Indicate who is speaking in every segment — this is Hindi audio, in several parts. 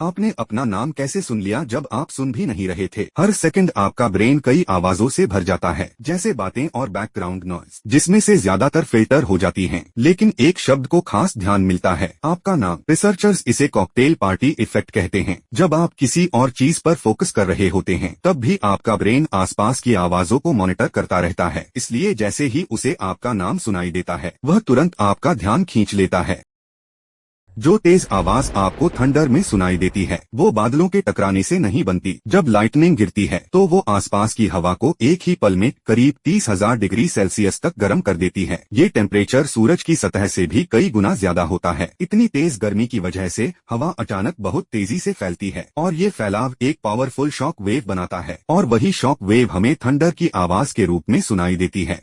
Speaker 1: आपने अपना नाम कैसे सुन लिया जब आप सुन भी नहीं रहे थे? हर सेकंड आपका ब्रेन कई आवाजों से भर जाता है, जैसे बातें और बैकग्राउंड नॉइज, जिसमें से ज्यादातर फिल्टर हो जाती हैं। लेकिन एक शब्द को खास ध्यान मिलता है, आपका नाम। रिसर्चर्स इसे कॉकटेल पार्टी इफेक्ट कहते हैं। जब आप किसी और चीज पर फोकस कर रहे होते हैं, तब भी आपका ब्रेन आसपास की आवाजों को मॉनिटर करता रहता है। इसलिए जैसे ही उसे आपका नाम सुनाई देता है, वह तुरंत आपका ध्यान खींच लेता है। जो तेज आवाज आपको थंडर में सुनाई देती है, वो बादलों के टकराने से नहीं बनती। जब लाइटनिंग गिरती है, तो वो आसपास की हवा को एक ही पल में करीब 30,000 डिग्री सेल्सियस तक गर्म कर देती है। ये टेम्परेचर सूरज की सतह से भी कई गुना ज्यादा होता है। इतनी तेज गर्मी की वजह से हवा अचानक बहुत तेजी से फैलती है, और ये फैलाव एक पावरफुल शॉक वेव बनाता है, और वही शॉक वेव हमें थंडर की आवाज के रूप में सुनाई देती है।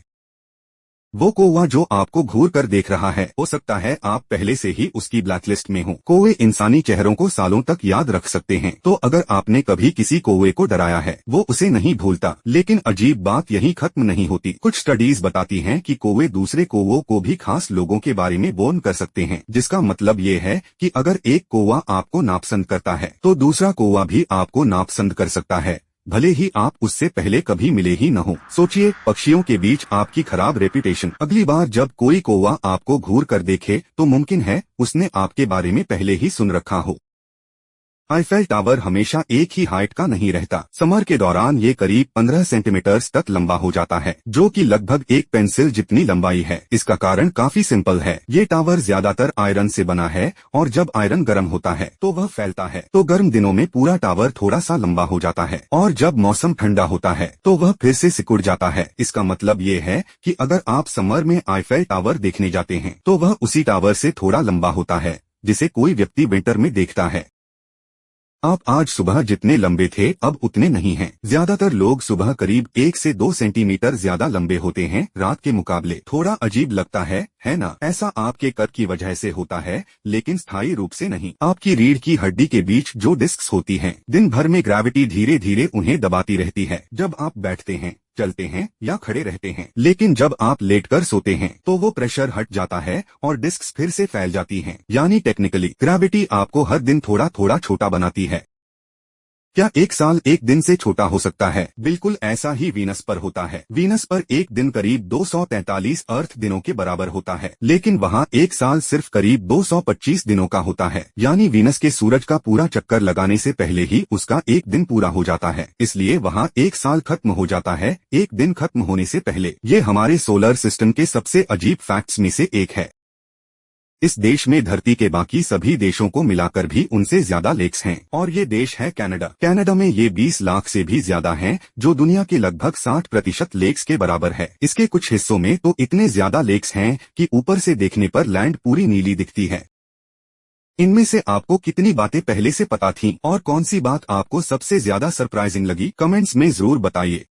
Speaker 1: वो कौवा जो आपको घूर कर देख रहा है, हो सकता है आप पहले से ही उसकी ब्लैकलिस्ट में हो। कौवे इंसानी चेहरों को सालों तक याद रख सकते हैं, तो अगर आपने कभी किसी कौवे को डराया है, वो उसे नहीं भूलता। लेकिन अजीब बात यही खत्म नहीं होती। कुछ स्टडीज बताती हैं कि कौवे दूसरे कौवों को भी खास लोगों के बारे में बोन कर सकते हैं, जिसका मतलब ये है कि अगर एक कौवा आपको नापसंद करता है, तो दूसरा कौवा भी आपको नापसंद कर सकता है, भले ही आप उससे पहले कभी मिले ही न हो। सोचिए, पक्षियों के बीच आपकी खराब रेपुटेशन। अगली बार जब कोई कौवा आपको घूर कर देखे, तो मुमकिन है उसने आपके बारे में पहले ही सुन रखा हो। आईफेल टावर हमेशा एक ही हाइट का नहीं रहता। समर के दौरान ये करीब 15 सेंटीमीटर तक लंबा हो जाता है, जो कि लगभग एक पेंसिल जितनी लंबाई है। इसका कारण काफी सिंपल है। ये टावर ज्यादातर आयरन से बना है, और जब आयरन गर्म होता है तो वह फैलता है। तो गर्म दिनों में पूरा टावर थोड़ा सा लंबा हो जाता है, और जब मौसम ठंडा होता है तो वह फिर से सिकुड़ जाता है। इसका मतलब ये है कि अगर आप समर में आईफेल टावर देखने जाते हैं, तो वह उसी टावर से थोड़ा लंबा होता है, जिसे कोई व्यक्ति विंटर में देखता है। आप आज सुबह जितने लंबे थे, अब उतने नहीं हैं। ज्यादातर लोग सुबह करीब 1 से 2 सेंटीमीटर ज्यादा लंबे होते हैं रात के मुकाबले। थोड़ा अजीब लगता है ना? ऐसा आपके कद की वजह से होता है, लेकिन स्थायी रूप से नहीं। आपकी रीढ़ की हड्डी के बीच जो डिस्क्स होती हैं, दिन भर में ग्रेविटी धीरे धीरे उन्हें दबाती रहती है जब आप बैठते हैं, चलते हैं या खड़े रहते हैं। लेकिन जब आप लेटकर सोते हैं, तो वो प्रेशर हट जाता है और डिस्क्स फिर से फैल जाती हैं। यानी टेक्निकली ग्रेविटी आपको हर दिन थोड़ा थोड़ा छोटा बनाती है। क्या एक साल एक दिन से छोटा हो सकता है? बिल्कुल ऐसा ही वीनस पर होता है। वीनस पर एक दिन करीब 243 अर्थ दिनों के बराबर होता है, लेकिन वहाँ एक साल सिर्फ करीब 225 दिनों का होता है। यानी वीनस के सूरज का पूरा चक्कर लगाने से पहले ही उसका एक दिन पूरा हो जाता है। इसलिए वहाँ एक साल खत्म हो जाता है एक दिन खत्म होने से पहले। ये हमारे सोलर सिस्टम के सबसे अजीब फैक्ट्स में से एक है। इस देश में धरती के बाकी सभी देशों को मिलाकर भी उनसे ज्यादा लेक्स हैं, और ये देश है कनाडा। कनाडा में ये 20 लाख से भी ज्यादा हैं, जो दुनिया के लगभग 60% लेक्स के बराबर है। इसके कुछ हिस्सों में तो इतने ज्यादा लेक्स हैं कि ऊपर से देखने पर लैंड पूरी नीली दिखती है। इनमें से आपको कितनी बातें पहले से पता थीं, और कौन सी बात आपको सबसे ज्यादा सरप्राइजिंग लगी? कमेंट्स में जरूर बताइए।